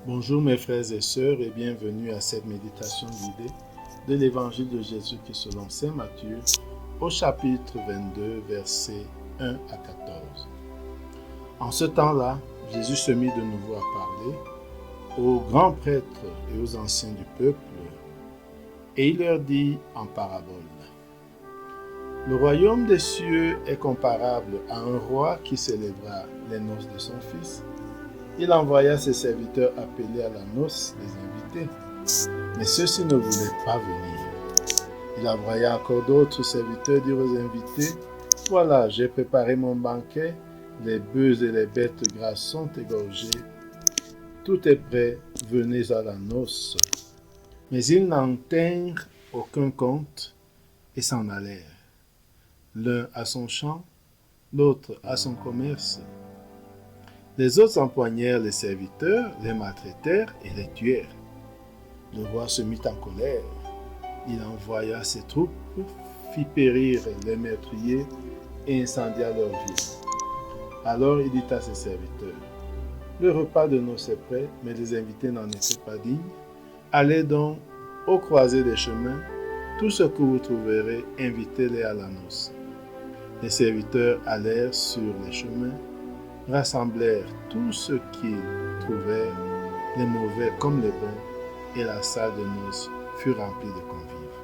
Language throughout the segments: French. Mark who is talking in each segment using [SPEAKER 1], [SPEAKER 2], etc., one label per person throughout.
[SPEAKER 1] Bonjour mes frères et sœurs et bienvenue à cette méditation guidée de l'évangile de Jésus-Christ selon Saint Matthieu au chapitre 22 versets 1 à 14. En ce temps-là, Jésus se mit de nouveau à parler aux grands prêtres et aux anciens du peuple et il leur dit en parabole: Le royaume des cieux est comparable à un roi qui célébra les noces de son fils. Il envoya ses serviteurs appeler à la noce les invités, mais ceux-ci ne voulaient pas venir. Il envoya encore d'autres serviteurs dire aux invités: Voilà, j'ai préparé mon banquet, les bœufs et les bêtes grasses sont égorgés, tout est prêt, venez à la noce. Mais ils n'en tinrent aucun compte et s'en allèrent, l'un à son champ, l'autre à son commerce. Les autres empoignèrent les serviteurs, les maltraitèrent et les tuèrent. Le roi se mit en colère. Il envoya ses troupes, fit périr les meurtriers et incendia leur ville. Alors il dit à ses serviteurs: Le repas de noces est prêt, mais les invités n'en étaient pas dignes. Allez donc aux croisées des chemins, tout ce que vous trouverez, invitez-les à la noce. Les serviteurs allèrent sur les chemins, rassemblèrent tout ce qu'ils trouvèrent, les mauvais comme les bons, et la salle de noces fut remplie de convives.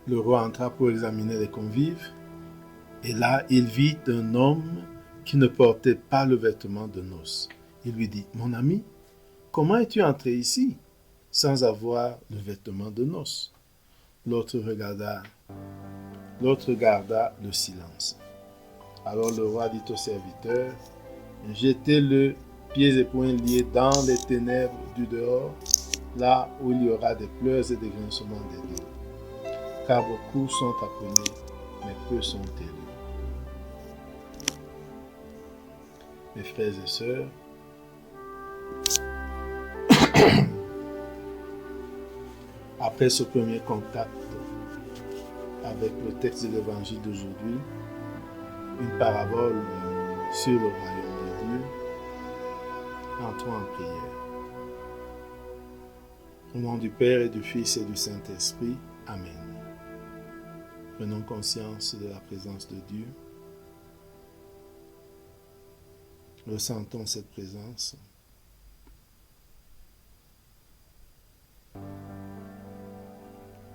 [SPEAKER 1] Le roi entra pour examiner les convives, et là il vit un homme qui ne portait pas le vêtement de noces. Il lui dit: Mon ami, comment es-tu entré ici sans avoir le vêtement de noces? L'autre garda le silence. Alors le roi dit aux serviteurs: Jetez-le pieds et poings liés dans les ténèbres du dehors, là où il y aura des pleurs et des grincements des dents. Car beaucoup sont appelés, mais peu sont élus. Mes frères et sœurs, après ce premier contact avec le texte de l'évangile d'aujourd'hui, une parabole sur le royaume de Dieu, entrons en prière. Au nom du Père et du Fils et du Saint-Esprit, Amen. Prenons conscience de la présence de Dieu. Ressentons cette présence.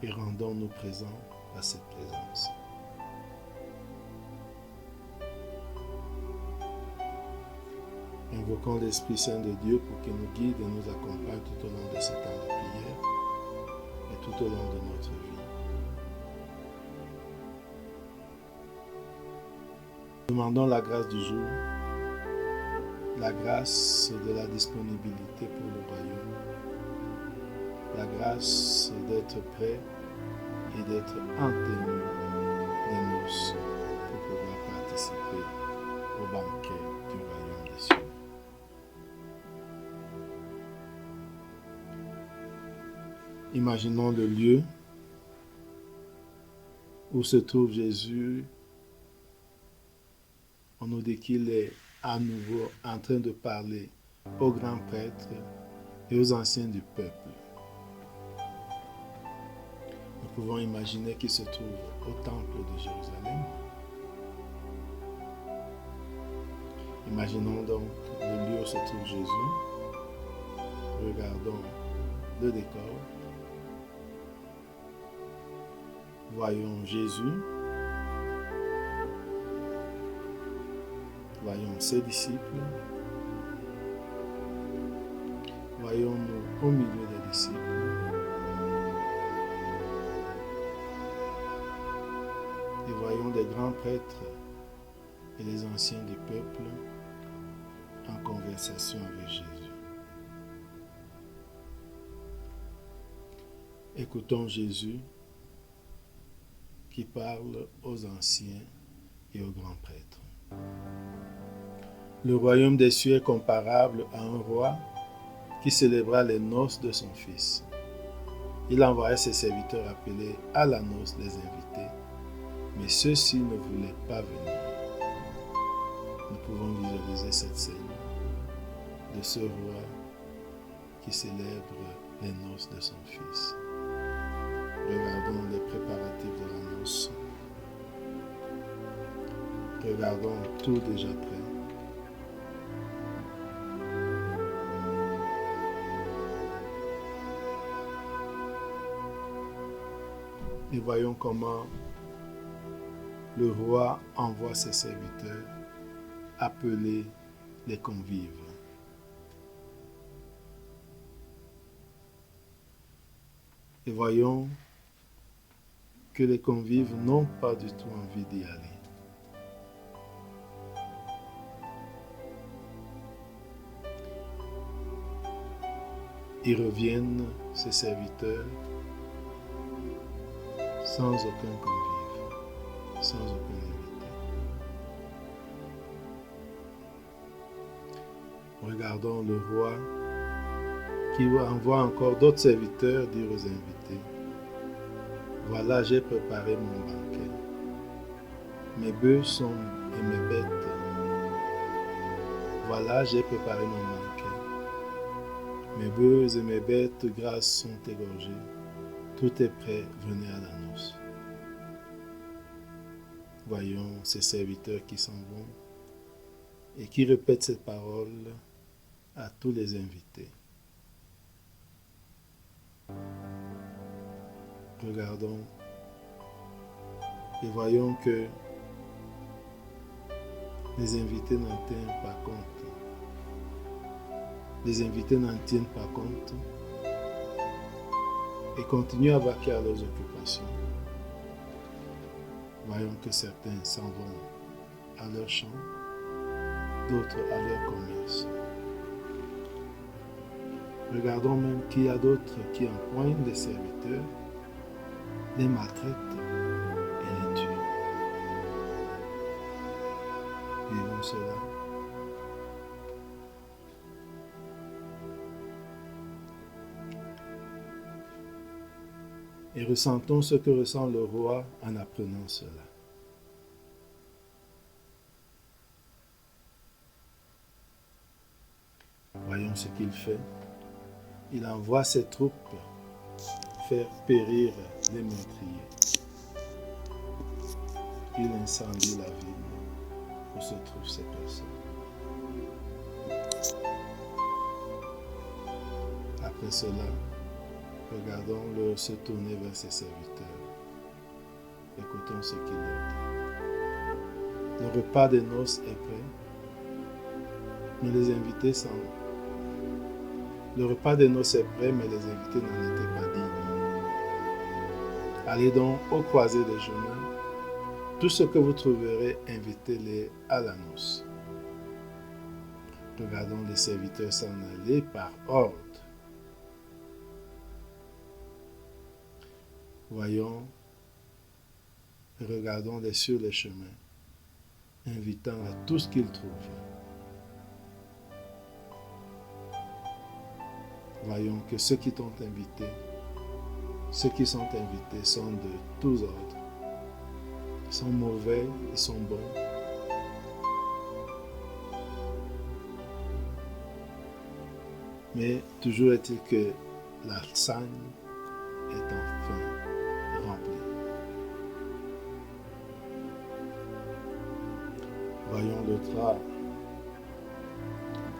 [SPEAKER 1] Et rendons-nous présents à cette présence. Invoquons l'Esprit Saint de Dieu pour qu'il nous guide et nous accompagne tout au long de ce temps de prière et tout au long de notre vie. Demandons la grâce du jour, la grâce de la disponibilité pour le royaume, la grâce d'être prêt et d'être en tenue des noces pour pouvoir participer au banquet du royaume des cieux. Imaginons le lieu où se trouve Jésus. On nous dit qu'il est à nouveau en train de parler aux grands prêtres et aux anciens du peuple. Nous pouvons imaginer qu'il se trouve au temple de Jérusalem. Imaginons donc le lieu où se trouve Jésus. Regardons le décor. Voyons Jésus. Voyons ses disciples. Voyons-nous au milieu des disciples. Et voyons des grands prêtres et les anciens du peuple en conversation avec Jésus. Écoutons Jésus qui parle aux anciens et aux grands prêtres. Le royaume des cieux est comparable à un roi qui célébra les noces de son fils. Il envoya ses serviteurs appeler à la noce les invités, mais ceux-ci ne voulaient pas venir. Nous pouvons visualiser cette scène de ce roi qui célèbre les noces de son Fils. Regardons les préparatifs de la noce. Regardons tout déjà prêt. Et voyons comment le roi envoie ses serviteurs appeler les convives. Et voyons que les convives n'ont pas du tout envie d'y aller. Ils reviennent, ces serviteurs, sans aucun convive, sans aucun invité. Regardons le roi qui envoie encore d'autres serviteurs dire aux invités: voilà, j'ai préparé mon banquet. Mes bœufs sont et mes bêtes. Voilà, j'ai préparé mon banquet. Mes bœufs et mes bêtes grasses sont égorgés. Tout est prêt, venez à la noce. Voyons ces serviteurs qui s'en vont et qui répètent ces paroles à tous les invités. Regardons et voyons que les invités n'en tiennent pas compte. Les invités n'en tiennent pas compte et continuent à vaquer à leurs occupations. Voyons que certains s'en vont à leur champ, d'autres à leur commerce. Regardons même qu'il y a d'autres qui empoignent les serviteurs, les maltraitent et les tuent. Vivons cela. Et ressentons ce que ressent le roi en apprenant cela. Voyons ce qu'il fait. Il envoie ses troupes faire périr les meurtriers. Il incendie la ville où se trouvent ces personnes. Après cela, regardons-le se tourner vers ses serviteurs. Écoutons ce qu'il leur dit. Le repas des noces est prêt, mais les invités s'en vont. Le repas des noces est prêt, mais les invités n'en étaient pas dignes. Allez donc aux croisées des chemins. Tout ce que vous trouverez, invitez-les à la noce. Regardons les serviteurs s'en aller par ordre. Voyons et regardons-les sur les chemins, invitant à tout ce qu'ils trouvent. Voyons que ceux qui t'ont invité, ceux qui sont invités sont de tous ordres. Ils sont mauvais, ils sont bons. Mais toujours est-il que la sagne est enfin remplie.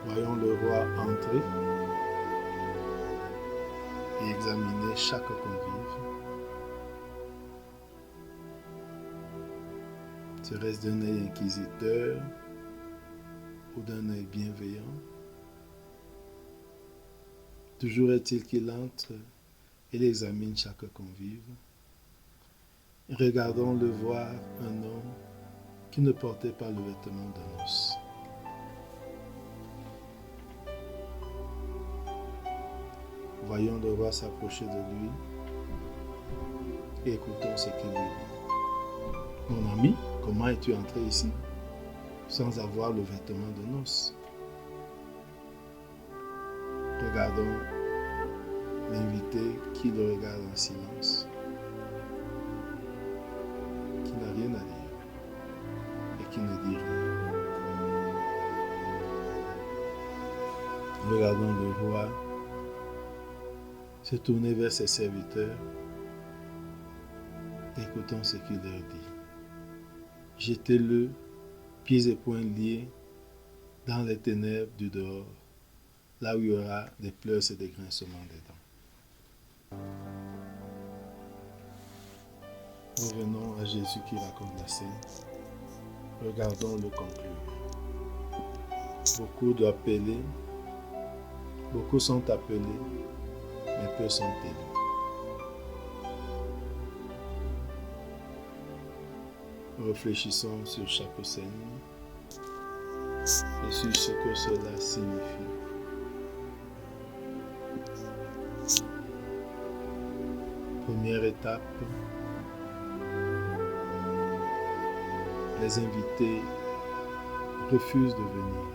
[SPEAKER 1] Voyons le roi entrer et examiner chaque convive. Serait-ce d'un œil inquisiteur ou d'un œil bienveillant? Toujours est-il qu'il entre et il examine chaque convive. Regardons-le voir un homme qui ne portait pas le vêtement de noces. Voyons le roi s'approcher de lui et écoutons ce qu'il lui dit. Mon ami, comment es-tu entré ici sans avoir le vêtement de noces? Regardons l'invité qui le regarde en silence, qui n'a rien à dire et qui ne dit rien. Regardons le roi se tourner vers ses serviteurs. Écoutons ce qu'il leur dit. Jetez-le, pieds et poings liés, dans les ténèbres du dehors, là où il y aura des pleurs et des grincements des dents. Revenons à Jésus qui raconte la scène. Regardons-le conclure. Beaucoup sont appelés, mais peu sont élus. Réfléchissons sur chaque scène et sur ce que cela signifie. Première étape, les invités refusent de venir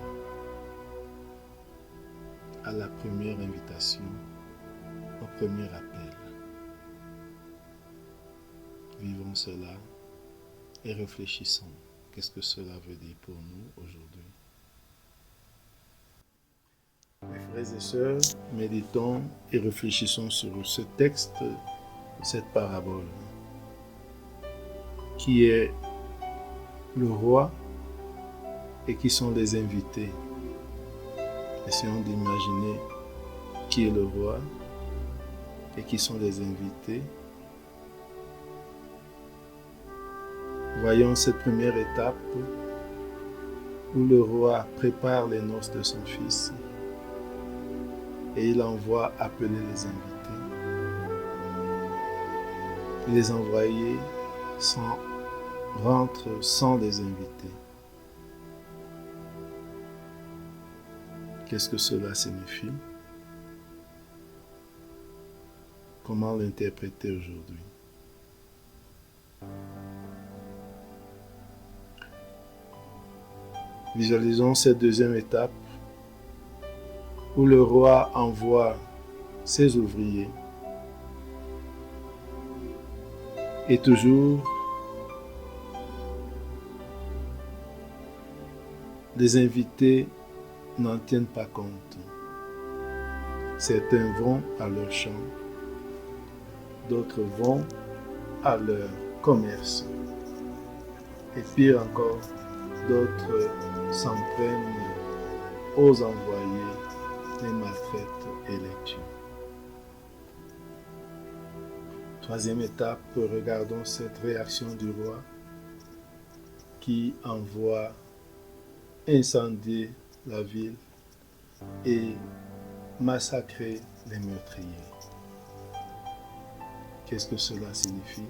[SPEAKER 1] à la première invitation, au premier appel. Vivons cela et réfléchissons. Qu'est-ce que cela veut dire pour nous aujourd'hui? Mes frères et sœurs, méditons et réfléchissons sur ce texte, cette parabole, qui est le roi et qui sont les invités. Essayons d'imaginer qui est le roi et qui sont les invités. Voyons cette première étape où le roi prépare les noces de son fils et il envoie appeler les invités. Les envoyés rentrent sans les invités. Qu'est-ce que cela signifie? Comment l'interpréter aujourd'hui? Visualisons cette deuxième étape où le roi envoie ses ouvriers et toujours les invités n'en tiennent pas compte. Certains vont à leur champ, d'autres vont à leur commerce et pire encore, d'autres s'en prennent aux envoyés, les maltraitent et les tuent. Troisième étape, regardons cette réaction du roi qui envoie incendier la ville et massacrer les meurtriers. Qu'est-ce que cela signifie?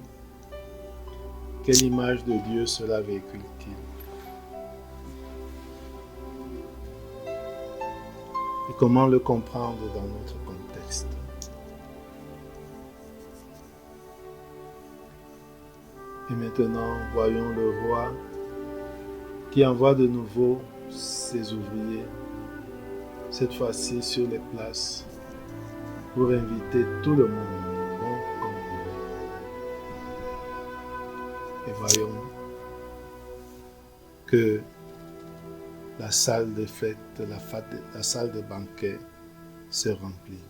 [SPEAKER 1] Quelle image de Dieu cela véhicule-t-il? Et comment le comprendre dans notre contexte? Et maintenant, voyons le roi qui envoie de nouveau ses ouvriers, cette fois-ci sur les places, pour inviter tout le monde, bon comme mauvais. Et voyons que la salle de fête, la salle de banquet se remplit.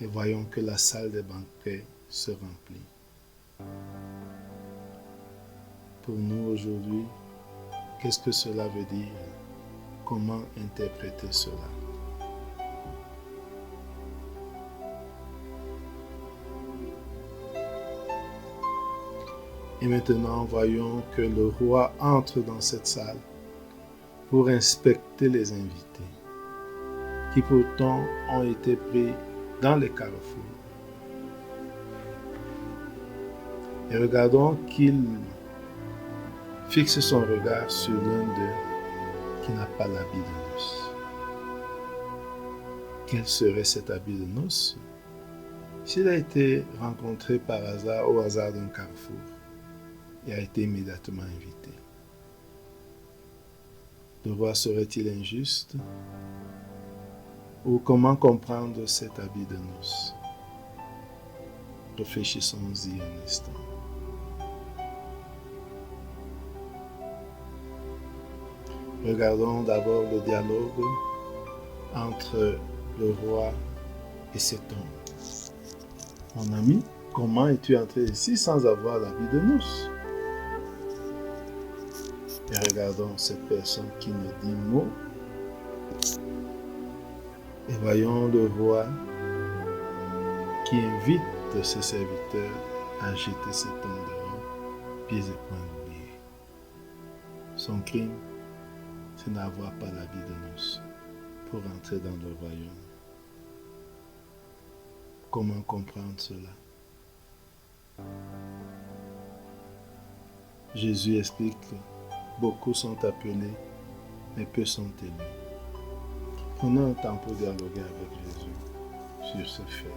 [SPEAKER 1] Et voyons que la salle de banquet se remplit. Pour nous aujourd'hui, qu'est-ce que cela veut dire? Comment interpréter cela? Et maintenant, voyons que le roi entre dans cette salle pour inspecter les invités, qui pourtant ont été pris dans les carrefours. Et regardons qu'il fixe son regard sur l'un d'eux qui n'a pas l'habit de noces. Quel serait cet habit de noces s'il a été rencontré par hasard, au hasard d'un carrefour, et a été immédiatement invité? Le roi serait-il injuste? Ou comment comprendre cet habit de noces? Réfléchissons-y un instant. Regardons d'abord le dialogue entre le roi et cet homme. Mon ami, comment es-tu entré ici sans avoir la vie de noces? Et regardons cette personne qui ne dit mot. Et voyons le roi qui invite ses serviteurs à jeter cet homme dehors, pieds et poings liés. Son crime, c'est n'avoir pas la vie de noces pour entrer dans le royaume. Comment comprendre cela? Jésus explique que beaucoup sont appelés, mais peu sont élus. Prenons un temps pour dialoguer avec Jésus sur ce fait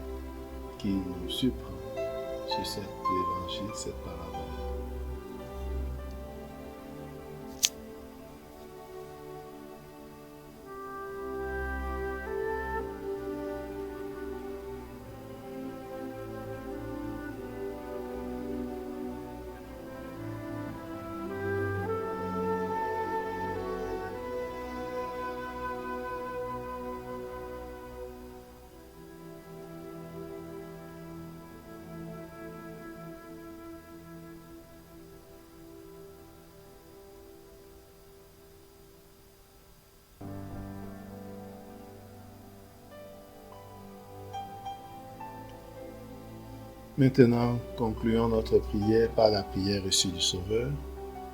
[SPEAKER 1] qui nous surprend sur cet évangile, cette parabole. Maintenant, concluons notre prière par la prière reçue du Sauveur.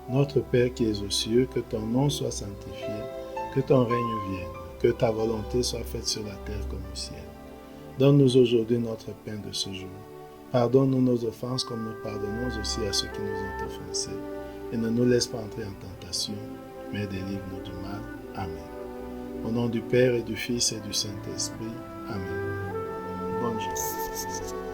[SPEAKER 1] Notre Père qui es aux cieux, que ton nom soit sanctifié, que ton règne vienne, que ta volonté soit faite sur la terre comme au ciel. Donne-nous aujourd'hui notre pain de ce jour. Pardonne-nous nos offenses comme nous pardonnons aussi à ceux qui nous ont offensés. Et ne nous laisse pas entrer en tentation, mais délivre-nous du mal. Amen. Au nom du Père et du Fils et du Saint-Esprit. Amen. Bonne journée.